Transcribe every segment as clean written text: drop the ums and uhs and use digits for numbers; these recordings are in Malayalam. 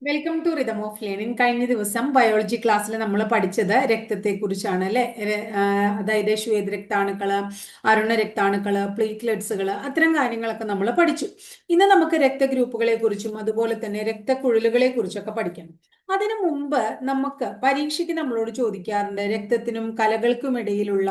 Welcome to rhythm of learning. കഴിഞ്ഞ ദിവസം ബയോളജി ക്ലാസ്സിൽ നമ്മൾ പഠിച്ചത് രക്തത്തെ കുറിച്ചാണ് അല്ലെ. അതായത് ശ്വേതരക്താണുക്കള്, അരുണ രക്താണുക്കള്, പ്ലേറ്റ്ലെറ്റ്സുകള്, അത്തരം കാര്യങ്ങളൊക്കെ നമ്മൾ പഠിച്ചു. ഇന്ന് നമുക്ക് രക്തഗ്രൂപ്പുകളെ കുറിച്ചും അതുപോലെ തന്നെ രക്തക്കുഴലുകളെ കുറിച്ചൊക്കെ പഠിക്കണം. അതിനു മുമ്പ് നമുക്ക് പരീക്ഷയ്ക്ക് നമ്മളോട് ചോദിക്കാറുണ്ട്, രക്തത്തിനും കലകൾക്കും ഇടയിലുള്ള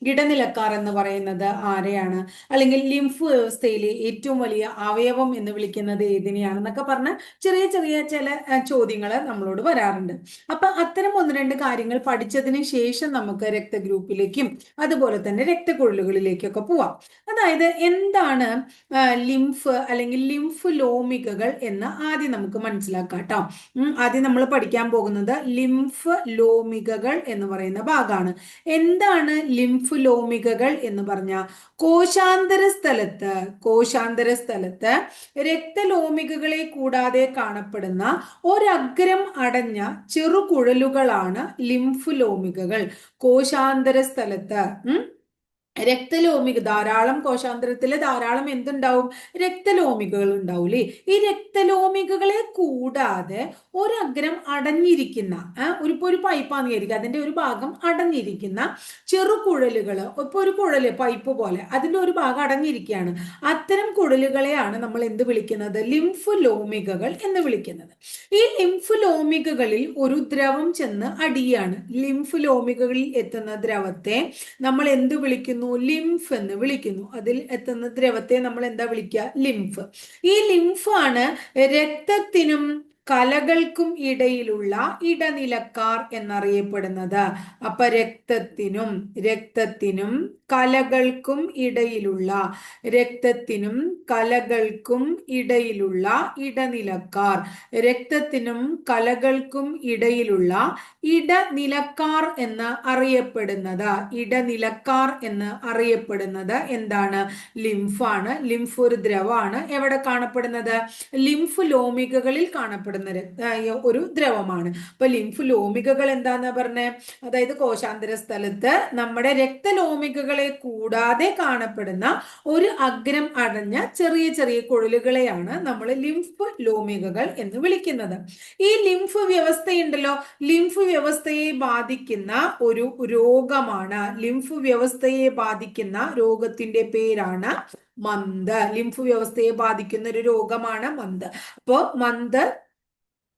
ഇടനിലക്കാർ എന്ന് പറയുന്നത് ആരെയാണ്, അല്ലെങ്കിൽ ലിംഫ് വ്യവസ്ഥയിലെ ഏറ്റവും വലിയ അവയവം എന്ന് വിളിക്കുന്നത് ഏതിനെയാണെന്നൊക്കെ പറഞ്ഞ് ചെറിയ ചെറിയ ചില ചോദ്യങ്ങൾ നമ്മളോട് വരാറുണ്ട്. അപ്പൊ അത്തരം ഒന്ന് രണ്ട് കാര്യങ്ങൾ പഠിച്ചതിന് ശേഷം നമുക്ക് രക്തഗ്രൂപ്പിലേക്കും അതുപോലെ തന്നെ രക്തക്കുഴലുകളിലേക്കൊക്കെ പോവാം. അതായത് എന്താണ് ലിംഫ് അല്ലെങ്കിൽ ലിംഫ് ലോമികകൾ എന്ന് ആദ്യം നമുക്ക് മനസ്സിലാക്കാം കേട്ടോ. ആദ്യം നമ്മൾ പഠിക്കാൻ പോകുന്നത് ലിംഫ് ലോമികകൾ എന്ന് പറയുന്ന ഭാഗമാണ്. എന്താണ് ലിംഫ് ലോമികകൾ എന്ന് പറഞ്ഞാൽ, കോശാന്തര സ്ഥലത്ത് രക്തലോമികകളെ കൂടാതെ കാണപ്പെടുന്ന ഒരഗ്രം അടഞ്ഞ ചെറുകുഴലുകളാണ് ലിംഫ് ലോമികകൾ. കോശാന്തര സ്ഥലത്ത് രക്തലോമിക ധാരാളം, കോശാന്തരത്തില് ധാരാളം എന്തുണ്ടാവും, രക്തലോമികകൾ ഉണ്ടാവൂലേ. ഈ രക്തലോമികകളെ കൂടാതെ ഒരഗ്രം അടഞ്ഞിരിക്കുന്ന ഒരു പൈപ്പാന്ന് വിചാരിക്കുക, അതിന്റെ ഒരു ഭാഗം അടഞ്ഞിരിക്കുന്ന ചെറുകുഴലുകള്. ഇപ്പൊ ഒരു കുഴല് പൈപ്പ് പോലെ അതിന്റെ ഒരു ഭാഗം അടഞ്ഞിരിക്കുകയാണ്. അത്തരം കുഴലുകളെയാണ് നമ്മൾ എന്ത് വിളിക്കുന്നത്, ലിംഫ് ലോമികകൾ എന്ന് വിളിക്കുന്നത്. ഈ ലിംഫ് ലോമികകളിൽ ഒരു ദ്രവം ചെന്ന് അടിയാണ്. ലിംഫ് ലോമികകളിൽ എത്തുന്ന ദ്രവത്തെ നമ്മൾ എന്ത് വിളിക്കുന്നു, ലിംഫ് എന്ന് വിളിക്കുന്നു. അതിൽ എത്തുന്ന ദ്രവത്തെ നമ്മൾ എന്താ വിളിക്കുക, ലിംഫ്. ഈ ലിംഫാണ് രക്തത്തിനും കലകൾക്കും ഇടയിലുള്ള ഇടനിലക്കാർ എന്നറിയപ്പെടുന്നത്. അപ്പൊ രക്തത്തിനും കലകൾക്കും ഇടയിലുള്ള ഇടനിലക്കാർ, രക്തത്തിനും കലകൾക്കും ഇടയിലുള്ള ഇടനിലക്കാർ എന്ന് അറിയപ്പെടുന്നത് എന്താണ്, ലിംഫാണ്. ലിംഫ് ഒരു ദ്രവമാണ്. എവിടെ കാണപ്പെടുന്നത്, ലിംഫ് ലോമികകളിൽ കാണപ്പെടുന്ന ഒരു ദ്രവമാണ്. അപ്പൊ ലിംഫ് ലോമികകൾ എന്താന്ന് പറഞ്ഞേ, അതായത് കോശാന്തര സ്ഥലത്ത് നമ്മുടെ രക്തലോമികകളെ കൂടാതെ കാണപ്പെടുന്ന ഒരു അഗ്രം അടഞ്ഞ ചെറിയ ചെറിയ കുഴലുകളെയാണ് നമ്മൾ ലിംഫ് ലോമികകൾ എന്ന് വിളിക്കുന്നത്. ഈ ലിംഫ് വ്യവസ്ഥയുണ്ടല്ലോ, ലിംഫ് വ്യവസ്ഥയെ ബാധിക്കുന്ന ഒരു രോഗമാണ്. ലിംഫ് വ്യവസ്ഥയെ ബാധിക്കുന്ന രോഗത്തിന്റെ പേരാണ് മന്ത്. ലിംഫ് വ്യവസ്ഥയെ ബാധിക്കുന്ന ഒരു രോഗമാണ് മന്ത്. അപ്പോ മന്ത്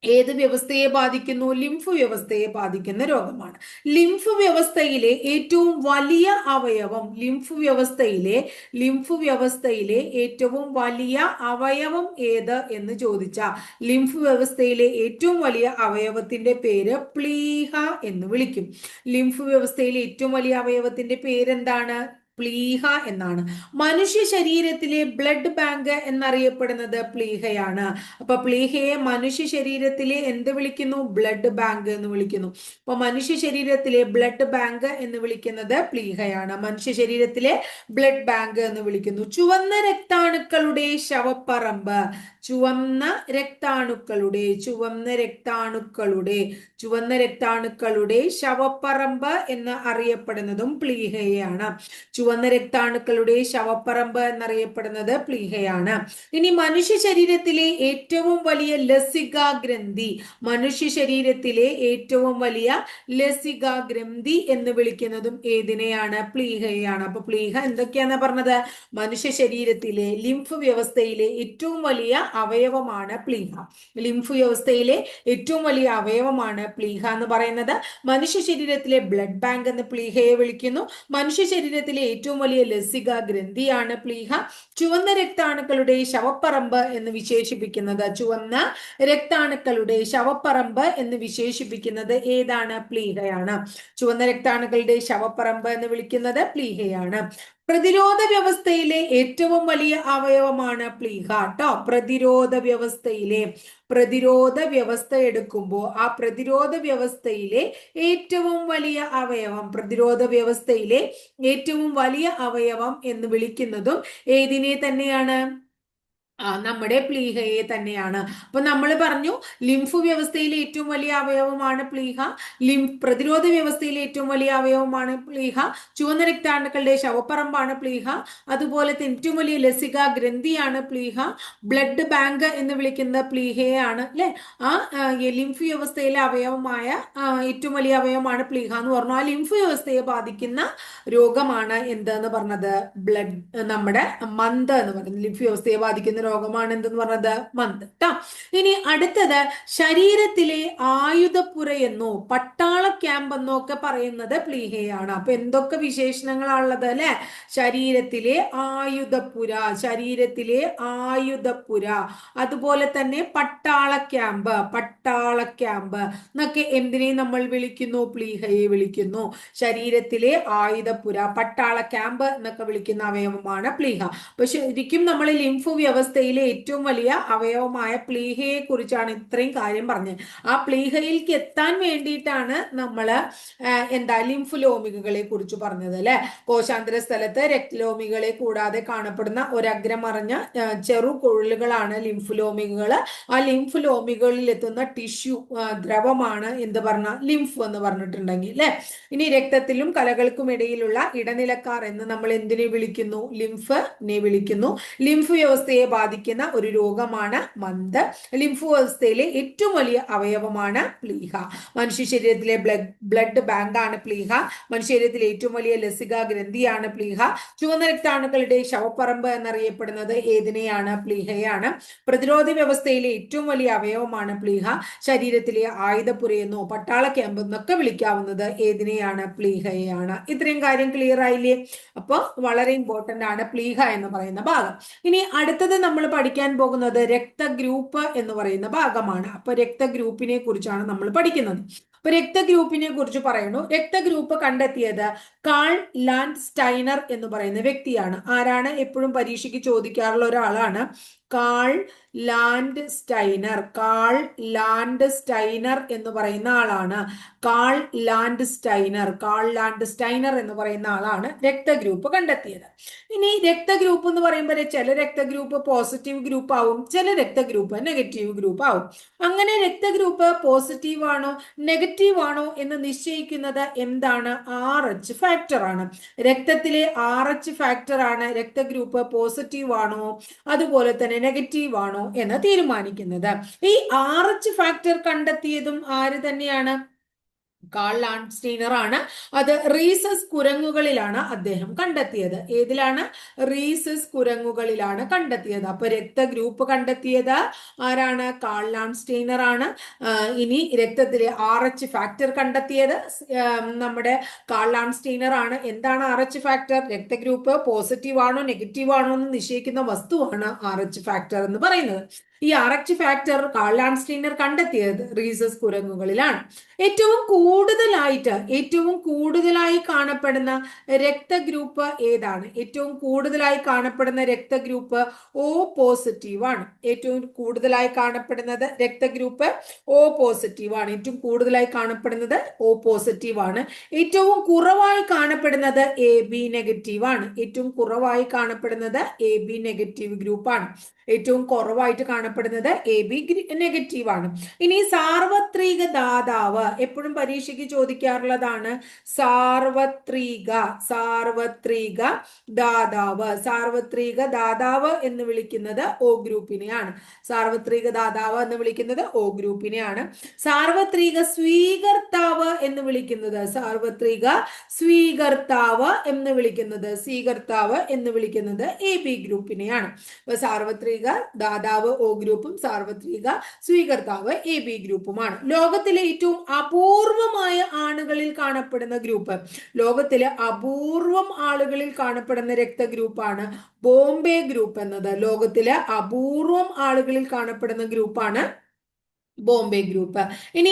ഏത് വ്യവസ്ഥയെ ബാധിക്കുന്നു, ലിംഫ് വ്യവസ്ഥയെ ബാധിക്കുന്ന രോഗമാണ്. ലിംഫ് വ്യവസ്ഥയിലെ ഏറ്റവും വലിയ അവയവം, ലിംഫ് വ്യവസ്ഥയിലെ ഏറ്റവും വലിയ അവയവം ഏത് എന്ന് ചോദിച്ചാൽ, ലിംഫ് വ്യവസ്ഥയിലെ ഏറ്റവും വലിയ അവയവത്തിന്റെ പേര് പ്ലീഹ എന്ന് വിളിക്കും. ലിംഫ് വ്യവസ്ഥയിലെ ഏറ്റവും വലിയ അവയവത്തിന്റെ പേരെന്താണ്, പ്ലീഹ എന്നാണ്. മനുഷ്യ ശരീരത്തിലെ ബ്ലഡ് ബാങ്ക് എന്നറിയപ്പെടുന്നത് പ്ലീഹയാണ്. അപ്പൊ പ്ലീഹയെ മനുഷ്യ ശരീരത്തിലെ എന്ത് വിളിക്കുന്നു, ബ്ലഡ് ബാങ്ക് എന്ന് വിളിക്കുന്നു. അപ്പൊ മനുഷ്യ ശരീരത്തിലെ ബ്ലഡ് ബാങ്ക് എന്ന് വിളിക്കുന്നത് പ്ലീഹയാണ്. മനുഷ്യ ശരീരത്തിലെ ബ്ലഡ് ബാങ്ക് എന്ന് വിളിക്കുന്നു. ചുവന്ന രക്താണുക്കളുടെ ശവപ്പറമ്പ്, ചുവന്ന രക്താണുക്കളുടെ ശവപ്പറമ്പ് എന്ന് അറിയപ്പെടുന്നതും പ്ലീഹയാണ്. ചുവന്ന രക്താണുക്കളുടെ ശവപ്പറമ്പ് എന്നറിയപ്പെടുന്നത് പ്ലീഹയാണ്. ഇനി മനുഷ്യ ശരീരത്തിലെ ഏറ്റവും വലിയ ലസികാ ഗ്രന്ഥി എന്ന് വിളിക്കുന്നതും ഏതിനെയാണ്, പ്ലീഹയാണ്. അപ്പൊ പ്ലീഹ എന്തൊക്കെയാന്ന് പറഞ്ഞത്, മനുഷ്യ ശരീരത്തിലെ ലിംഫ് വ്യവസ്ഥയിലെ ഏറ്റവും വലിയ അവയവമാണ് പ്ലീഹ. ലിംഫ് വ്യവസ്ഥയിലെ ഏറ്റവും വലിയ അവയവമാണ് പ്ലീഹ എന്ന് പറയുന്നത്. മനുഷ്യ ശരീരത്തിലെ ബ്ലഡ് ബാങ്ക് എന്ന് പ്ലീഹയെ വിളിക്കുന്നു. മനുഷ്യ ശരീരത്തിലെ ഏറ്റവും വലിയ ലസിക ഗ്രന്ഥിയാണ് പ്ലീഹ. ചുവന്ന രക്താണുക്കളുടെ ശവപ്പറമ്പ് എന്ന് വിശേഷിപ്പിക്കുന്നത് ഏതാണ്, പ്ലീഹയാണ്. ചുവന്ന രക്താണുക്കളുടെ ശവപ്പറമ്പ് എന്ന് വിളിക്കുന്നത് പ്ലീഹയാണ്. പ്രതിരോധ വ്യവസ്ഥയിലെ ഏറ്റവും വലിയ അവയവമാണ് പ്ലീഹ ട്ടോ. പ്രതിരോധ വ്യവസ്ഥ എടുക്കുമ്പോൾ ആ പ്രതിരോധ വ്യവസ്ഥയിലെ ഏറ്റവും വലിയ അവയവം എന്ന് വിളിക്കുന്നതും ഏതിനെ തന്നെയാണ്, നമ്മുടെ പ്ലീഹയെ തന്നെയാണ്. അപ്പൊ നമ്മൾ പറഞ്ഞു ലിംഫ് വ്യവസ്ഥയിലെ ഏറ്റവും വലിയ അവയവമാണ് പ്ലീഹ, പ്രതിരോധ വ്യവസ്ഥയിലെ ഏറ്റവും വലിയ അവയവമാണ് പ്ലീഹ, ചുവന്ന രക്താണുക്കളുടെ ശവപ്പറമ്പാണ് പ്ലീഹ, അതുപോലെ ഏറ്റവും വലിയ ലസിക ഗ്രന്ഥിയാണ് പ്ലീഹ, ബ്ലഡ് ബാങ്ക് എന്ന് വിളിക്കുന്ന പ്ലീഹയാണ് അല്ലെ. ആ ലിംഫ് വ്യവസ്ഥയിലെ അവയവമായ ഏറ്റവും വലിയ അവയവമാണ് പ്ലീഹ എന്ന് പറഞ്ഞു. ആ ലിംഫ് വ്യവസ്ഥയെ ബാധിക്കുന്ന രോഗമാണ് എന്തെന്ന് പറഞ്ഞത്, ബ്ലഡ് നമ്മുടെ മന്ത് എന്ന് പറയുന്നത്. ലിംഫ് വ്യവസ്ഥയെ ബാധിക്കുന്ന രോഗമാണ് എന്തെന്ന് പറഞ്ഞത്, മന്ത് ട്ടോ. ഇനി അടുത്തത് ശരീരത്തിലെ ആയുധപ്പുരയെന്നോ പട്ടാള ക്യാമ്പ് എന്നോ ഒക്കെ പറയുന്നത് പ്ലീഹയാണ്. അപ്പൊ എന്തൊക്കെ വിശേഷണങ്ങളാണുള്ളത് അല്ലെ, ശരീരത്തിലെ ആയുധപ്പുര, ശരീരത്തിലെ ആയുധപ്പുര, അതുപോലെ തന്നെ പട്ടാള ക്യാമ്പ്, പട്ടാള ക്യാമ്പ് എന്നൊക്കെ എന്തിനെ നമ്മൾ വിളിക്കുന്നു, പ്ലീഹയെ വിളിക്കുന്നു. ശരീരത്തിലെ ആയുധപ്പുര, പട്ടാള ക്യാമ്പ് എന്നൊക്കെ വിളിക്കുന്ന അവയവമാണ് പ്ലീഹ. അപ്പൊ ശരിക്കും നമ്മൾ ലിംഫ് വ്യവസ്ഥയിലെ ഏറ്റവും വലിയ അവയവമായ പ്ലീഹയെ കുറിച്ചാണ് ഇത്രയും കാര്യം പറഞ്ഞത്. ആ പ്ലീഹയിലേക്ക് എത്താൻ വേണ്ടിയിട്ടാണ് നമ്മൾ എന്താ ലിംഫ് ലോമികകളെ കുറിച്ച് പറഞ്ഞത് അല്ലെ. കോശാന്തര സ്ഥലത്ത് രക്തലോമികളെ കൂടാതെ കാണപ്പെടുന്ന ഒരഗ്രമറിഞ്ഞ ചെറു കുഴലുകളാണ് ലിംഫ് ലോമികകൾ. ആ ലിംഫ് ലോമികളിൽ എത്തുന്ന ടിഷ്യൂ ദ്രവമാണ് എന്ത് പറഞ്ഞ ലിംഫ് എന്ന് പറഞ്ഞിട്ടുണ്ടെങ്കിൽ അല്ലെ. ഇനി രക്തത്തിലും കലകൾക്കും ഇടയിലുള്ള ഇടനിലക്കാർ എന്ന് നമ്മൾ എന്തിനെ വിളിക്കുന്നു, ലിംഫിനെ വിളിക്കുന്നു. ലിംഫ് വ്യവസ്ഥയെ ബാധിക്കുന്ന ഒരു രോഗമാണ് മന്ത്. ലിംഫ് വ്യവസ്ഥയിലെ ഏറ്റവും വലിയ അവയവമാണ് പ്ലീഹ. മനുഷ്യ ശരീരത്തിലെ ബ്ലഡ് ബാങ്ക് ആണ് പ്ലീഹ. മനുഷ്യ ശരീരത്തിലെ ഏറ്റവും വലിയ ലസിക ഗ്രന്ഥിയാണ് പ്ലീഹ. ചുവന്ന രക്താണുക്കളുടെ ശവപ്പറമ്പ് എന്നറിയപ്പെടുന്നത് ഏതിനെയാണ്, പ്ലീഹയാണ്. പ്രതിരോധ വ്യവസ്ഥയിലെ ഏറ്റവും വലിയ അവയവമാണ് പ്ലീഹ. ശരീരത്തിലെ ആയുധപ്പുരയെന്നോ പട്ടാള ക്യാമ്പ് എന്നൊക്കെ വിളിക്കാവുന്നത് ഏതിനെയാണ്, പ്ലീഹയാണ്. ഇത്രയും കാര്യം ക്ലിയർ ആയില്ലേ? അപ്പോൾ വളരെ ഇമ്പോർട്ടന്റ് ആണ് പ്ലീഹ എന്ന് പറയുന്ന ഭാഗം. ഇനി അടുത്തത് നമ്മൾ പഠിക്കാൻ പോകുന്നത് രക്തഗ്രൂപ്പ് എന്ന് പറയുന്ന ഭാഗമാണ്. അപ്പൊ രക്തഗ്രൂപ്പിനെ കുറിച്ചാണ് നമ്മൾ പഠിക്കുന്നത്. അപ്പൊ രക്തഗ്രൂപ്പിനെ കുറിച്ച് പറയുന്നു. രക്തഗ്രൂപ്പ് കണ്ടെത്തിയത് കാൾ ലാൻഡ് സ്റ്റൈനർ എന്ന് പറയുന്ന വ്യക്തിയാണ്. ആരാണ്, എപ്പോഴും പരീക്ഷയ്ക്ക് ചോദിക്കാറുള്ള ഒരാളാണ് Karl Landsteiner. Karl Landsteiner എന്ന് പറയുന്ന ആളാണ്. Karl Landsteiner, Karl Landsteiner എന്ന് പറയുന്ന ആളാണ് രക്തഗ്രൂപ്പ് കണ്ടെത്തിയത്. ഇനി രക്തഗ്രൂപ്പ് എന്ന് പറയുമ്പോൾ ചില രക്തഗ്രൂപ്പ് പോസിറ്റീവ് ഗ്രൂപ്പ് ആവും, ചില രക്തഗ്രൂപ്പ് നെഗറ്റീവ് ഗ്രൂപ്പ് ആവും. അങ്ങനെ രക്തഗ്രൂപ്പ് പോസിറ്റീവ് ആണോ നെഗറ്റീവ് ആണോ എന്ന് നിശ്ചയിക്കുന്നത് എന്താണ്, RH ഫാക്ടർ ആണ്. രക്തത്തിലെ RH ഫാക്ടർ ആണ് രക്തഗ്രൂപ്പ് പോസിറ്റീവ് ആണോ അതുപോലെ തന്നെ നെഗറ്റീവ് ആണോ എന്ന് തീരുമാനിക്കുന്നത്. ഈ RH ഫാക്ടർ കണ്ടെത്തിയതും ആര് തന്നെയാണ്, കാൾ ലാൻഡ്സ്റ്റീനർ ആണ്. അത് റീസസ് കുരങ്ങുകളിലാണ് അദ്ദേഹം കണ്ടെത്തിയത്. ഏതിലാണ്, റീസസ് കുരങ്ങുകളിലാണ് കണ്ടെത്തിയത്. അപ്പൊ രക്തഗ്രൂപ്പ് കണ്ടെത്തിയത് ആരാണ്, കാൾ ലാൻഡ്സ്റ്റീനർ ആണ്. ഇനി രക്തത്തിലെ RH ഫാക്ടർ കണ്ടെത്തിയത് നമ്മുടെ കാൾ ലാൻഡ്സ്റ്റീനർ ആണ്. എന്താണ് RH ഫാക്ടർ, രക്തഗ്രൂപ്പ് പോസിറ്റീവ് ആണോ നെഗറ്റീവ് ആണോ എന്ന് നിശ്ചയിക്കുന്ന വസ്തുവാണ് RH ഫാക്ടർ എന്ന് പറയുന്നത്. ഈ RH ഫാക്ടർ കാൾ ലാൻഡ്സ്റ്റീനർ കണ്ടെത്തിയത് റീസസ് കുരങ്ങുകളിലാണ്. ഏറ്റവും കൂടുതലായി കാണപ്പെടുന്ന രക്തഗ്രൂപ്പ് ഏതാണ്, ഏറ്റവും കൂടുതലായി കാണപ്പെടുന്ന രക്തഗ്രൂപ്പ് O പോസിറ്റീവ് ആണ്. ഏറ്റവും കൂടുതലായി കാണപ്പെടുന്നത് രക്തഗ്രൂപ്പ് O പോസിറ്റീവ് ആണ്. ഏറ്റവും കൂടുതലായി കാണപ്പെടുന്നത് O പോസിറ്റീവ് ആണ്. ഏറ്റവും കുറവായി കാണപ്പെടുന്നത് AB നെഗറ്റീവ് ആണ്. ഏറ്റവും കുറവായി കാണപ്പെടുന്നത് AB നെഗറ്റീവ് ഗ്രൂപ്പാണ്. ഏറ്റവും കുറവായിട്ട് കാണപ്പെടുന്നത് AB നെഗറ്റീവ് ആണ്. ഇനി സാർവത്രിക ദാതാവ് എപ്പോഴും പരീക്ഷയ്ക്ക് ചോദിക്കാറുള്ളതാണ്. സാർവത്രിക ദാതാവ് എന്ന് വിളിക്കുന്നത് O ഗ്രൂപ്പിനെയാണ്. സാർവത്രിക ദാതാവ് എന്ന് വിളിക്കുന്നത് O ഗ്രൂപ്പിനെയാണ്. സാർവത്രിക സ്വീകർത്താവ് എന്ന് വിളിക്കുന്നത് AB ഗ്രൂപ്പിനെയാണ്. അപ്പൊ സാർവത്രിക ദാതാവ് O ഗ്രൂപ്പും സാർവത്രിക സ്വീകർത്താവ് AB ഗ്രൂപ്പുമാണ്. ലോകത്തിലെ ഏറ്റവും അപൂർവമായ ആളുകളിൽ കാണപ്പെടുന്ന ഗ്രൂപ്പ്, ലോകത്തിലെ അപൂർവം ആളുകളിൽ കാണപ്പെടുന്ന രക്തഗ്രൂപ്പാണ് ബോംബെ ഗ്രൂപ്പ് എന്നത്. ലോകത്തിലെ അപൂർവം ആളുകളിൽ കാണപ്പെടുന്ന ഗ്രൂപ്പാണ് ബോംബെ ഗ്രൂപ്പ്. ഇനി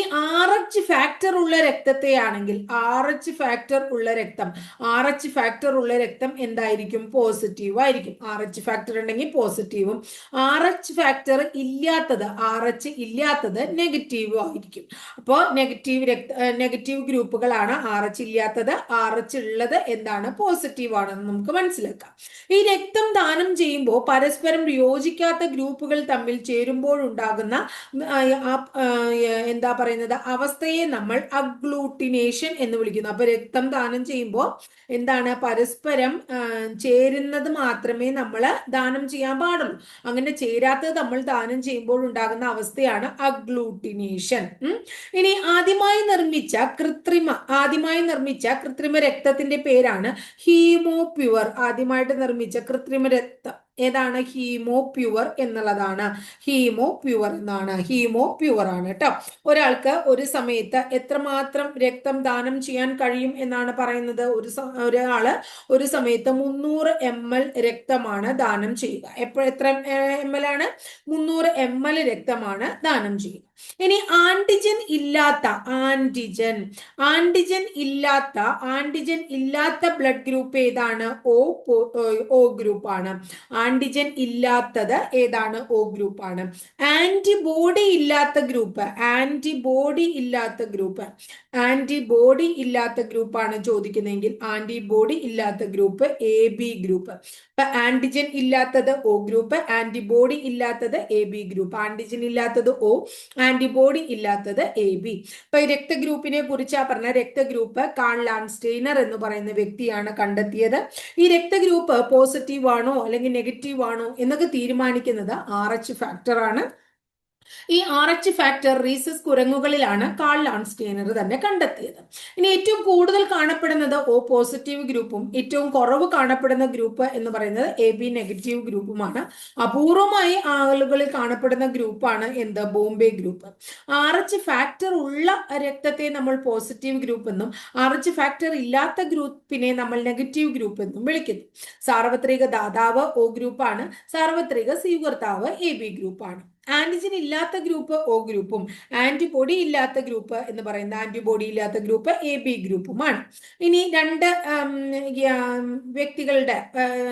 RH ഫാക്ടർ ഉള്ള രക്തത്തെയാണെങ്കിൽ RH ഫാക്ടർ ഉള്ള രക്തം എന്തായിരിക്കും? പോസിറ്റീവ് ആയിരിക്കും. RH ഫാക്ടർ ഉണ്ടെങ്കിൽ പോസിറ്റീവും, RH ഇല്ലാത്തത് നെഗറ്റീവും ആയിരിക്കും. അപ്പോൾ നെഗറ്റീവ് ഗ്രൂപ്പുകളാണ് RH ഇല്ലാത്തത്. RH ഉള്ളത് എന്താണ്? പോസിറ്റീവ് ആണെന്ന് നമുക്ക് മനസ്സിലാക്കാം. ഈ രക്തം ദാനം ചെയ്യുമ്പോൾ പരസ്പരം യോജിക്കാത്ത ഗ്രൂപ്പുകൾ തമ്മിൽ ചേരുമ്പോഴുണ്ടാകുന്ന എന്താ പറയുന്നത്, അവസ്ഥയെ നമ്മൾ അഗ്ലൂട്ടിനേഷൻ എന്ന് വിളിക്കുന്നു. അപ്പൊ രക്തം ദാനം ചെയ്യുമ്പോൾ എന്താണ്? പരസ്പരം ചേരുന്നത് മാത്രമേ നമ്മൾ ദാനം ചെയ്യാൻ പാടുള്ളൂ. അങ്ങനെ ചേരാത്തത് നമ്മൾ ദാനം ചെയ്യുമ്പോൾ ഉണ്ടാകുന്ന അവസ്ഥയാണ് അഗ്ലൂട്ടിനേഷൻ. ഇനി ആദ്യമായി നിർമ്മിച്ച കൃത്രിമ രക്തത്തിന്റെ പേരാണ് ഹീമോപ്യുവർ. ആദ്യമായിട്ട് നിർമ്മിച്ച കൃത്രിമ രക്തം ഏതാണ്? ഹീമോപ്യുവർ എന്നുള്ളതാണ്. ഹീമോപ്യുവർ ആണ് കേട്ടോ. ഒരാൾക്ക് ഒരു സമയത്ത് എത്രമാത്രം രക്തം ദാനം ചെയ്യാൻ കഴിയും എന്നാണ് പറയുന്നത്? ഒരാള് ഒരു സമയത്ത് 300 ml രക്തമാണ് ദാനം ചെയ്യുക. എത്ര ml ആണ്? 300 ml രക്തമാണ് ദാനം ചെയ്യുക. ഇനി ആന്റിജൻ ഇല്ലാത്ത ബ്ലഡ് ഗ്രൂപ്പ് ഏതാണ്? O ഗ്രൂപ്പ് ആണ്. ആന്റിജൻ ഇല്ലാത്തത് ഏതാണ്? O ഗ്രൂപ്പ് ആണ്. ആന്റിബോഡി ഇല്ലാത്ത ഗ്രൂപ്പാണ് ചോദിക്കുന്നതെങ്കിൽ ആന്റിബോഡി ഇല്ലാത്ത ഗ്രൂപ്പ് AB ഗ്രൂപ്പ്. ഇപ്പൊ ആന്റിജൻ ഇല്ലാത്തത് O ഗ്രൂപ്പ്, ആന്റിബോഡി ഇല്ലാത്തത് AB ഗ്രൂപ്പ്. ആന്റിജൻ ഇല്ലാത്തത് O, ആന്റിബോഡി ഇല്ലാത്തത് AB. ഇപ്പൊ രക്തഗ്രൂപ്പിനെ കുറിച്ചാ പറഞ്ഞ രക്തഗ്രൂപ്പ് കാൾ ലാൻഡ്സ്റ്റൈനർ എന്ന് പറയുന്ന വ്യക്തിയാണ് കണ്ടെത്തിയത്. ഈ രക്തഗ്രൂപ്പ് പോസിറ്റീവ് ആണോ അല്ലെങ്കിൽ നെഗറ്റീവ് ആണോ എന്നൊക്കെ തീരുമാനിക്കുന്നത് RH ഫാക്ടർ ആണ്. ഈ RH ഫാക്ടർ റീസസ് കുരങ്ങുകളിലാണ് കാൾ ലാൻഡ്സ്റ്റൈനർ തന്നെ കണ്ടെത്തിയത്. ഇനി ഏറ്റവും കൂടുതൽ കാണപ്പെടുന്നത് O പോസിറ്റീവ് ഗ്രൂപ്പും ഏറ്റവും കുറവ് കാണപ്പെടുന്ന ഗ്രൂപ്പ് എന്ന് പറയുന്നത് AB നെഗറ്റീവ് ഗ്രൂപ്പുമാണ്. അപൂർവമായി ആളുകളിൽ കാണപ്പെടുന്ന ഗ്രൂപ്പാണ് എന്ത്? ബോംബെ ഗ്രൂപ്പ്. RH ഫാക്ടർ ഉള്ള രക്തത്തെ നമ്മൾ പോസിറ്റീവ് ഗ്രൂപ്പ് എന്നും RH ഫാക്ടർ ഇല്ലാത്ത ഗ്രൂപ്പിനെ നമ്മൾ നെഗറ്റീവ് ഗ്രൂപ്പ് എന്നും വിളിക്കുന്നു. സാർവത്രിക ദാതാവ് O ഗ്രൂപ്പാണ്. സാർവത്രിക സ്വീകർത്താവ് AB ഗ്രൂപ്പാണ്. ആന്റിജൻ ഇല്ലാത്ത ഗ്രൂപ്പ് O ഗ്രൂപ്പും ആന്റിബോഡി ഇല്ലാത്ത ഗ്രൂപ്പ് എന്ന് പറയുന്ന AB ഗ്രൂപ്പുമാണ്. ഇനി രണ്ട് വ്യക്തികളുടെ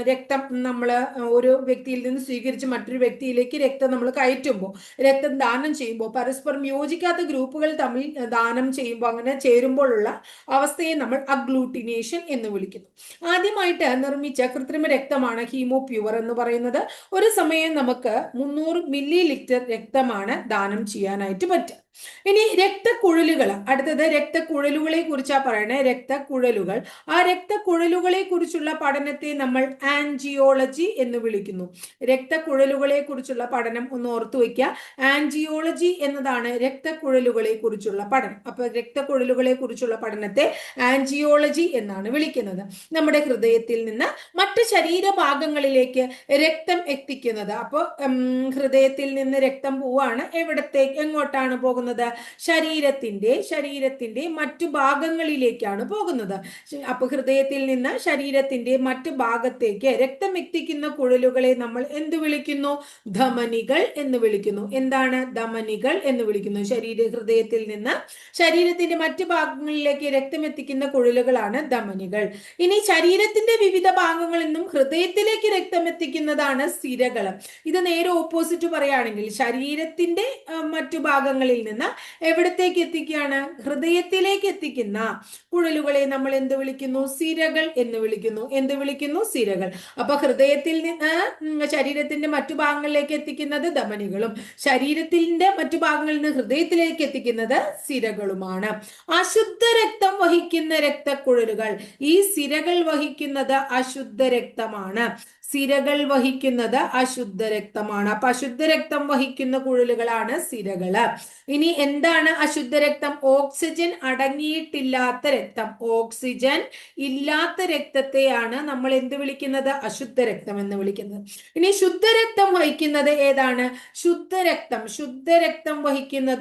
രക്തം നമ്മൾ ഒരു വ്യക്തിയിൽ നിന്ന് സ്വീകരിച്ച് മറ്റൊരു വ്യക്തിയിലേക്ക് രക്തം നമ്മൾ കയറ്റുമ്പോൾ, രക്തം ദാനം ചെയ്യുമ്പോൾ പരസ്പരം യോജിക്കാത്ത ഗ്രൂപ്പുകൾ തമ്മിൽ ദാനം ചെയ്യുമ്പോൾ അങ്ങനെ ചേരുമ്പോഴുള്ള അവസ്ഥയെ നമ്മൾ അഗ്ലൂട്ടിനേഷൻ എന്ന് വിളിക്കുന്നു. ആദ്യമായിട്ട് നിർമ്മിച്ച കൃത്രിമ രക്തമാണ് ഹീമോപ്യുവർ എന്ന് പറയുന്നത്. ഒരു സമയം നമുക്ക് 300 ml രക്തമാണ് ദാനം ചെയ്യാനായിട്ട് പറ്റുക. ഇനി രക്തക്കുഴലുകൾ, അടുത്തത് രക്തക്കുഴലുകളെ കുറിച്ചാ പറയണേ. രക്തക്കുഴലുകൾ, ആ രക്തക്കുഴലുകളെ കുറിച്ചുള്ള പഠനത്തെ നമ്മൾ ആൻജിയോളജി എന്ന് വിളിക്കുന്നു. രക്തക്കുഴലുകളെ കുറിച്ചുള്ള പഠനം ഒന്ന് ഓർത്തു വയ്ക്കുക. ആൻജിയോളജി എന്നതാണ് രക്തക്കുഴലുകളെ കുറിച്ചുള്ള പഠനം. അപ്പൊ രക്തക്കുഴലുകളെ കുറിച്ചുള്ള പഠനത്തെ ആൻജിയോളജി എന്നാണ് വിളിക്കുന്നത്. നമ്മുടെ ഹൃദയത്തിൽ നിന്ന് മറ്റ് ശരീരഭാഗങ്ങളിലേക്ക് രക്തം എത്തിക്കുന്നത്. അപ്പോൾ ഹൃദയത്തിൽ നിന്ന് രക്തം പോവാണ് എങ്ങോട്ടാണ് പോകുന്നത്? ശരീരത്തിന്റെ മറ്റു ഭാഗങ്ങളിലേക്കാണ് പോകുന്നത്. അപ്പൊ ഹൃദയത്തിൽ നിന്ന് ശരീരത്തിന്റെ മറ്റു ഭാഗത്തേക്ക് രക്തം എത്തിക്കുന്ന കുഴലുകളെ നമ്മൾ എന്ത് വിളിക്കുന്നു? ധമനികൾ എന്ന് വിളിക്കുന്നു. എന്താണ്? ധമനികൾ എന്ന് വിളിക്കുന്നു. ഹൃദയത്തിൽ നിന്ന് ശരീരത്തിന്റെ മറ്റു ഭാഗങ്ങളിലേക്ക് രക്തം എത്തിക്കുന്ന കുഴലുകളാണ് ധമനികൾ. ഇനി ശരീരത്തിന്റെ വിവിധ ഭാഗങ്ങളിൽ നിന്നും ഹൃദയത്തിലേക്ക് രക്തം എത്തിക്കുന്നതാണ് സിരകൾ. ഇത് നേരെ ഓപ്പോസിറ്റ് പറയുകയാണെങ്കിൽ ശരീരത്തിന്റെ മറ്റു ഭാഗങ്ങളിൽ നിന്ന് എവിടത്തേക്ക് എത്തിക്കുകയാണ്? ഹൃദയത്തിലേക്ക് എത്തിക്കുന്ന കുഴലുകളെ നമ്മൾ എന്ത് വിളിക്കുന്നു? സിരകൾ എന്ന് വിളിക്കുന്നു. സിരകൾ. അപ്പൊ ഹൃദയത്തിൽ നിന്ന് ശരീരത്തിന്റെ മറ്റു ഭാഗങ്ങളിലേക്ക് എത്തിക്കുന്നത് ധമനികളും ശരീരത്തിന്റെ മറ്റു ഭാഗങ്ങളിൽ നിന്ന് ഹൃദയത്തിലേക്ക് എത്തിക്കുന്നത് സിരകളുമാണ്. അശുദ്ധ രക്തം വഹിക്കുന്ന രക്തക്കുഴലുകൾ, ഈ സിരകൾ വഹിക്കുന്നത് അശുദ്ധ രക്തമാണ്. അപ്പൊ അശുദ്ധ രക്തം വഹിക്കുന്ന കുഴലുകളാണ് സിരകള്. ഇനി എന്താണ് അശുദ്ധ രക്തം? ഓക്സിജൻ അടങ്ങിയിട്ടില്ലാത്ത രക്തം. ഓക്സിജൻ ഇല്ലാത്ത രക്തത്തെയാണ് നമ്മൾ എന്ത് വിളിക്കുന്നത്? അശുദ്ധ രക്തം എന്ന് വിളിക്കുന്നത്. ഇനി ശുദ്ധരക്തം വഹിക്കുന്നത് ഏതാണ്? ശുദ്ധരക്തം വഹിക്കുന്ന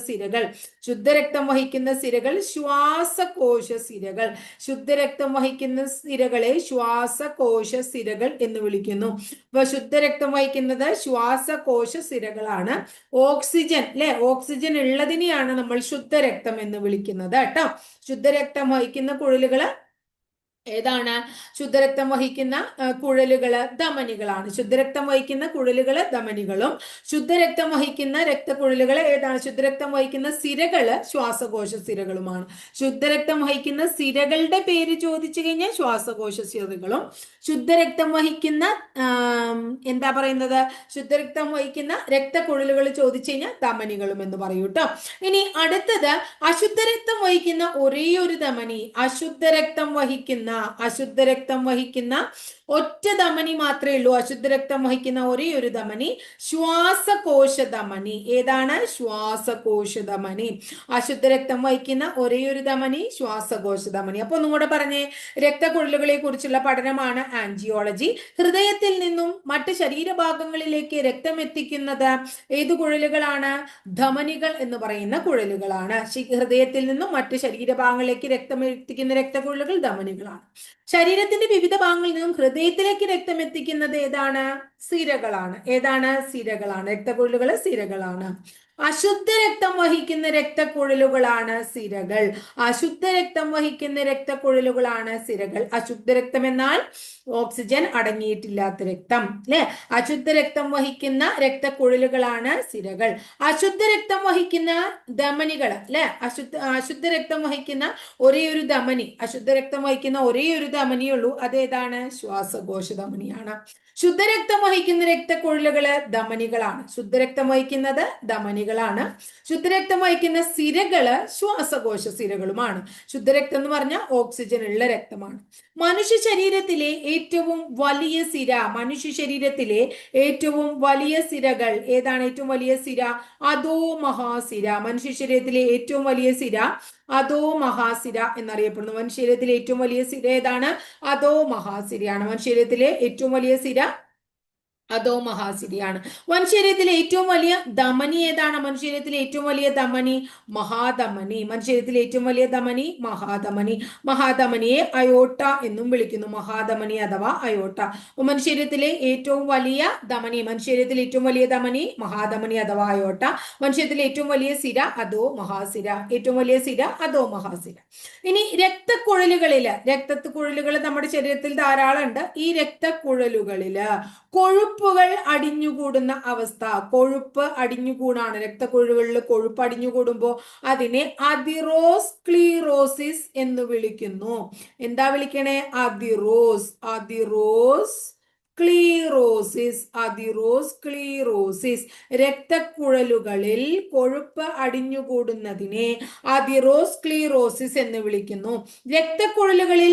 സിരകൾ. ശുദ്ധരക്തം വഹിക്കുന്ന സിരകൾ ശ്വാസകോശ സിരകൾ. ശുദ്ധരക്തം വഹിക്കുന്ന സിരകളെ ശ്വാസകോശ ശ്വാസകോശ സിരകൾ എന്ന് വിളിക്കുന്നു. അപ്പൊ ശുദ്ധരക്തം വഹിക്കുന്നത് ശ്വാസകോശ സിരകളാണ്. ഓക്സിജൻ അല്ലെ, ഓക്സിജൻ ഉള്ളതിനെയാണ് നമ്മൾ ശുദ്ധരക്തം എന്ന് വിളിക്കുന്നത് കേട്ടോ. ശുദ്ധരക്തം വഹിക്കുന്ന കുഴലുകള് ഏതാണ്? ശുദ്ധരക്തം വഹിക്കുന്ന കുഴലുകള് ധമനികളാണ്. ശുദ്ധരക്തം വഹിക്കുന്ന കുഴലുകള് ധമനികളും, ശുദ്ധരക്തം വഹിക്കുന്ന രക്തക്കുഴലുകള് ഏതാണ്? ശുദ്ധരക്തം വഹിക്കുന്ന സിരകള് ശ്വാസകോശ സിരകളുമാണ്. ശുദ്ധരക്തം വഹിക്കുന്ന സിരകളുടെ പേര് ചോദിച്ചു കഴിഞ്ഞാൽ ശ്വാസകോശ സിരകളും, ശുദ്ധരക്തം വഹിക്കുന്ന എന്താ പറയുന്നത്, ശുദ്ധരക്തം വഹിക്കുന്ന രക്തക്കുഴലുകൾ ചോദിച്ചു കഴിഞ്ഞാൽ ധമനികളും എന്ന് പറയൂ കേട്ടോ. ഇനി അടുത്തത് അശുദ്ധരക്തം വഹിക്കുന്ന ഒരേ ഒരു ധമനി, അശുദ്ധരക്തം വഹിക്കുന്ന ഒറ്റ ധമനി മാത്രമേ ഉള്ളൂ. അശുദ്ധരക്തം വഹിക്കുന്ന ഒരേ ഒരു ധമനി ശ്വാസകോശ ധമനി. ഏതാണ്? ശ്വാസകോശ ധമനി. അശുദ്ധരക്തം വഹിക്കുന്ന ഒരേ ഒരു ധമനി ശ്വാസകോശ ധമനി. അപ്പൊ ഒന്നുകൂടെ പറഞ്ഞേ, രക്തക്കുഴലുകളെ കുറിച്ചുള്ള പഠനമാണ് ആൻജിയോളജി. ഹൃദയത്തിൽ നിന്നും മറ്റ് ശരീരഭാഗങ്ങളിലേക്ക് രക്തം എത്തിക്കുന്നത് ഏത് കുഴലുകളാണ്? ധമനികൾ എന്ന് പറയുന്ന കുഴലുകളാണ്. ഹൃദയത്തിൽ നിന്നും മറ്റ് ശരീരഭാഗങ്ങളിലേക്ക് രക്തം എത്തിക്കുന്ന രക്തക്കുഴലുകൾ ധമനികളാണ്. ശരീരത്തിന്റെ വിവിധ ഭാഗങ്ങളിൽ നിന്നും ഹൃദയത്തിലേക്ക് രക്തം എത്തിക്കുന്നത് ഏതാണ്? സിരകളാണ്. ഏതാണ്? സിരകളാണ്. രക്തക്കുഴലുകൾ സിരകളാണ്. അശുദ്ധ രക്തം വഹിക്കുന്ന രക്തക്കുഴലുകളാണ് സിരകൾ. അശുദ്ധ രക്തം വഹിക്കുന്ന രക്തക്കുഴലുകളാണ് സിരകൾ. അശുദ്ധ രക്തം എന്നാൽ ഓക്സിജൻ അടങ്ങിയിട്ടില്ലാത്ത രക്തം അല്ലെ. അശുദ്ധ രക്തം വഹിക്കുന്ന രക്തക്കുഴലുകളാണ് സിരകൾ. അശുദ്ധ രക്തം വഹിക്കുന്ന ധമനികൾ അല്ലെ. അശുദ്ധ രക്തം വഹിക്കുന്ന ഒരേ ഒരു ധമനി, അശുദ്ധ രക്തം വഹിക്കുന്ന ഒരേ ഒരു ധമനിയുള്ളൂ. അതേതാണ്? ശ്വാസകോശ ധമനിയാണ്. ശുദ്ധരക്തം വഹിക്കുന്ന രക്തക്കുഴലുകള് ധമനികളാണ്. ശുദ്ധരക്തം വഹിക്കുന്നത് ധമനികളാണ്. ശുദ്ധരക്തം വഹിക്കുന്ന സിരകള് ശ്വാസകോശ സിരകളുമാണ്. ശുദ്ധരക്തം എന്ന് പറഞ്ഞാൽ ഓക്സിജൻ ഉള്ള രക്തമാണ്. മനുഷ്യ ശരീരത്തിലെ ഏറ്റവും വലിയ സിര, മനുഷ്യ ശരീരത്തിലെ ഏറ്റവും വലിയ സിരകൾ ഏതാണ്? ഏറ്റവും വലിയ സിര അധോ മഹാസിര. മനുഷ്യ ശരീരത്തിലെ ഏറ്റവും വലിയ സിര അധോ മഹാസിര എന്നറിയപ്പെടുന്നു. മനുഷ്യ ശരീരത്തിലെ ഏറ്റവും വലിയ സിര ഏതാണ്? അധോ മഹാസിരയാണ്. മനുഷ്യ ശരീരത്തിലെ ഏറ്റവും വലിയ സിര അധോ മഹാസിരയാണ്. മനുഷ്യരീരത്തിലെ ഏറ്റവും വലിയ ധമനി ഏതാണ്? മനുഷ്യരീരത്തിലെ ഏറ്റവും വലിയ ധമനി മഹാധമനി. മനുഷ്യരീരത്തിലെ ഏറ്റവും വലിയ ധമനി മഹാധമനി. മഹാധമനിയെ അയോട്ട എന്നും വിളിക്കുന്നു. മഹാധമനി അഥവാ അയോട്ട. മനുഷ്യരീരത്തിലെ ഏറ്റവും വലിയ ധമനി, മനുഷ്യരീരത്തിലെ ഏറ്റവും വലിയ ധമനി മഹാധമനി അഥവാ അയോട്ട. മനുഷ്യരീരത്തിലെ ഏറ്റവും വലിയ സിര അധോ മഹാസിര. ഏറ്റവും വലിയ സിര അധോ മഹാസിര. ഇനി രക്തക്കുഴലുകളില്, രക്തക്കുഴലുകൾ നമ്മുടെ ശരീരത്തിൽ ധാരാളം ഉണ്ട്. ഈ രക്തക്കുഴലുകളില് കൊഴുപ്പുകൾ അടിഞ്ഞുകൂടുന്ന അവസ്ഥ, കൊഴുപ്പ് അടിഞ്ഞുകൂടാണ്. രക്തക്കുഴലുകളിൽ കൊഴുപ്പ് അടിഞ്ഞുകൂടുമ്പോൾ അതിനെ അതിറോസ്ക്ലീറോസിസ് എന്ന് വിളിക്കുന്നു. എന്താ വിളിക്കണേ? അതിറോസ്ക്ലീറോസിസ്. രക്തക്കുഴലുകളിൽ കൊഴുപ്പ് അടിഞ്ഞുകൂടുന്നതിനെ അതിറോസ്ക്ലീറോസിസ് എന്ന് വിളിക്കുന്നു. രക്തക്കുഴലുകളില്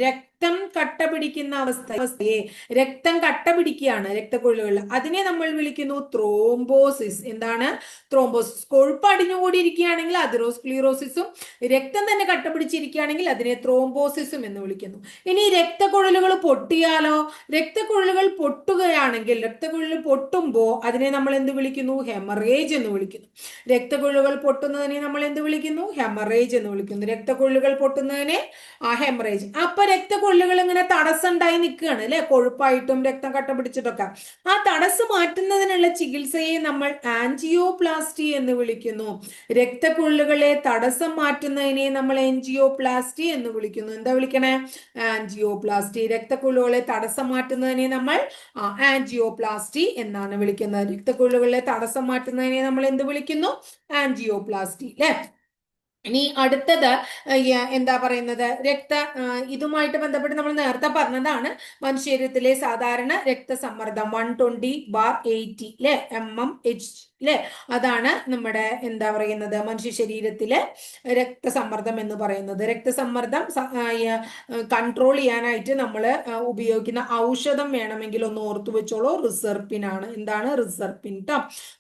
രക്തം കട്ട പിടിക്കുന്ന അവസ്ഥയെ രക്തം കട്ട പിടിക്കുകയാണ് രക്തക്കുഴലുകളിൽ. അതിനെ നമ്മൾ വിളിക്കുന്നു ത്രോംബോസിസ്. എന്താണ്? ത്രോംബോസിസ്. കൊഴുപ്പ് അടിഞ്ഞുകൂടിയിരിക്കുകയാണെങ്കിൽ അതിറോസ്ക്ലീറോസിസും, രക്തം തന്നെ കട്ട പിടിച്ചിരിക്കുകയാണെങ്കിൽ അതിനെ ത്രോംബോസിസും എന്ന് വിളിക്കുന്നു. ഇനി രക്തക്കുഴലുകൾ പൊട്ടിയാലോ? രക്തക്കുഴലുകൾ പൊട്ടുകയാണെങ്കിൽ, രക്തക്കുഴലുകൾ പൊട്ടുമ്പോൾ അതിനെ നമ്മൾ എന്ത് വിളിക്കുന്നു? ഹെമറേജ് എന്ന് വിളിക്കുന്നു. രക്തക്കുഴലുകൾ പൊട്ടുന്നതിനെ നമ്മൾ എന്ത് വിളിക്കുന്നു? ഹെമറേജ് എന്ന് വിളിക്കുന്നു. രക്തക്കുഴലുകൾ പൊട്ടുന്നതിനെ ഹെമറേജ്. അപ്പൊ രക്തക്കുഴലുകൾ ഇങ്ങനെ തടസ്സം ഉണ്ടായി നിൽക്കുകയാണ് അല്ലെ, കൊഴുപ്പായിട്ടും രക്തം കട്ട പിടിച്ചിട്ടൊക്കെ. ആ തടസ്സം മാറ്റുന്നതിനുള്ള ചികിത്സയെ നമ്മൾ ആൻജിയോപ്ലാസ്റ്റി എന്ന് വിളിക്കുന്നു. രക്തക്കുഴലുകളെ തടസ്സം മാറ്റുന്നതിനെ നമ്മൾ ആൻജിയോപ്ലാസ്റ്റി എന്ന് വിളിക്കുന്നു. എന്താ വിളിക്കണേ? ആൻജിയോപ്ലാസ്റ്റി. രക്തക്കുഴലുകളെ തടസ്സം മാറ്റുന്നതിനെ നമ്മൾ ആൻജിയോപ്ലാസ്റ്റി എന്നാണ് വിളിക്കുന്നത്. രക്തക്കുഴലുകളെ തടസ്സം മാറ്റുന്നതിനെ നമ്മൾ എന്ത് വിളിക്കുന്നു? ആൻജിയോപ്ലാസ്റ്റി അല്ലെ. ഇനി അടുത്തത് എന്താ പറയുന്നത്? ഇതുമായിട്ട് ബന്ധപ്പെട്ട് നമ്മൾ നേരത്തെ പറഞ്ഞതാണ്. മനുഷ്യരീരത്തിലെ സാധാരണ രക്തസമ്മർദ്ദം 120/80 അല്ലെ, mmHg അല്ലെ. അതാണ് നമ്മുടെ എന്താ പറയുന്നത് മനുഷ്യ ശരീരത്തിലെ രക്തസമ്മർദ്ദം എന്ന് പറയുന്നത്. രക്തസമ്മർദ്ദം കൺട്രോൾ ചെയ്യാനായിട്ട് നമ്മൾ ഉപയോഗിക്കുന്ന ഔഷധം വേണമെങ്കിൽ ഒന്ന് ഓർത്തു വെച്ചോളൂ, റിസർപ്പിൻ ആണ്. എന്താണ്? റിസർപ്പിൻ ട്ടോ,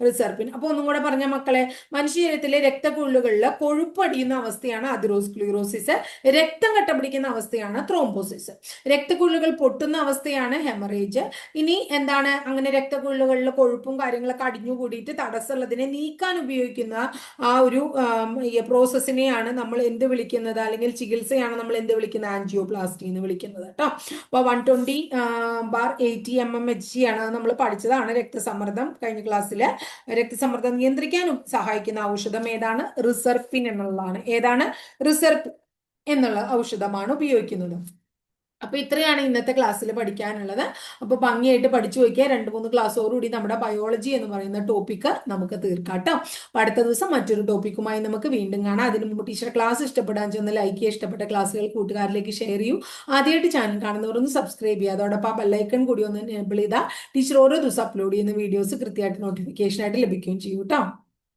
റിസർപ്പിൻ. അപ്പൊ ഒന്നും കൂടെ പറഞ്ഞ മക്കളെ, മനുഷ്യ ശരീരത്തിലെ രക്തക്കുഴലുകളിൽ കൊഴുപ്പ് അടിയുന്ന അവസ്ഥയാണ് അതിറോസ്ക്ലീറോസിസ്. രക്തം കട്ട പിടിക്കുന്ന അവസ്ഥയാണ് ത്രോംബോസിസ്. രക്തക്കുഴലുകൾ പൊട്ടുന്ന അവസ്ഥയാണ് ഹെമറേജ്. ഇനി എന്താണ്? അങ്ങനെ രക്തക്കുഴലുകളിൽ കൊഴുപ്പും കാര്യങ്ങളൊക്കെ അടിഞ്ഞുകൂടിയിട്ട് തടസ്സമുള്ളതിനെ നീക്കാൻ ഉപയോഗിക്കുന്ന ആ ഒരു പ്രോസസ്സിനെയാണ് നമ്മൾ എന്ത് വിളിക്കുന്നത്, അല്ലെങ്കിൽ ചികിത്സയാണ് നമ്മൾ എന്ത് വിളിക്കുന്നത്, ആൻജിയോപ്ലാസ്റ്റി എന്ന് വിളിക്കുന്നത് കേട്ടോ. അപ്പോൾ 120/80 ആണ് നമ്മൾ പഠിച്ചതാണ്. രക്തസമ്മർദ്ദം കഴിഞ്ഞ ക്ലാസ്സിൽ രക്തസമ്മർദ്ദം നിയന്ത്രിക്കാനും സഹായിക്കുന്ന ഔഷധം ഏതാണ്? റിസർപ്പിൻ എന്നുള്ളതാണ്. ഏതാണ്? റിസർപ്പ് എന്നുള്ള ഔഷധമാണ് ഉപയോഗിക്കുന്നത്. അപ്പൊ ഇത്രയാണ് ഇന്നത്തെ ക്ലാസ്സിൽ പഠിക്കാനുള്ളത്. അപ്പൊ ഭംഗിയായിട്ട് പഠിച്ചു വയ്ക്കുക. 2-3 ക്ലാസ്സോടുകൂടി നമ്മുടെ ബയോളജി എന്ന് പറയുന്ന ടോപ്പിക്ക് നമുക്ക് തീർക്കാട്ടോ. അപ്പൊ അടുത്ത ദിവസം മറ്റൊരു ടോപ്പിക്കുമായി നമുക്ക് വീണ്ടും കാണാം. അതിന് മുമ്പ് ടീച്ചർ ക്ലാസ് ഇഷ്ടപ്പെടാൻ ചെന്ന് ലൈക്ക് ചെയ്യുക, ഇഷ്ടപ്പെട്ട ക്ലാസ്സുകൾ കൂട്ടുകാരിലേക്ക് ഷെയർ ചെയ്യൂ. ആദ്യമായിട്ട് ചാനൽ കാണുന്നവർ ഒന്ന് സബ്സ്ക്രൈബ് ചെയ്യുക. അതോടൊപ്പം ആ ബെല്ലൈക്കൺ കൂടി ഒന്ന് എനേബിൾ ചെയ്താൽ ടീച്ചർ ഓരോ ദിവസം അപ്ലോഡ് ചെയ്യുന്ന വീഡിയോസ് കൃത്യമായിട്ട് നോട്ടിഫിക്കേഷൻ ആയിട്ട് ലഭിക്കുകയും ചെയ്യും കേട്ടോ.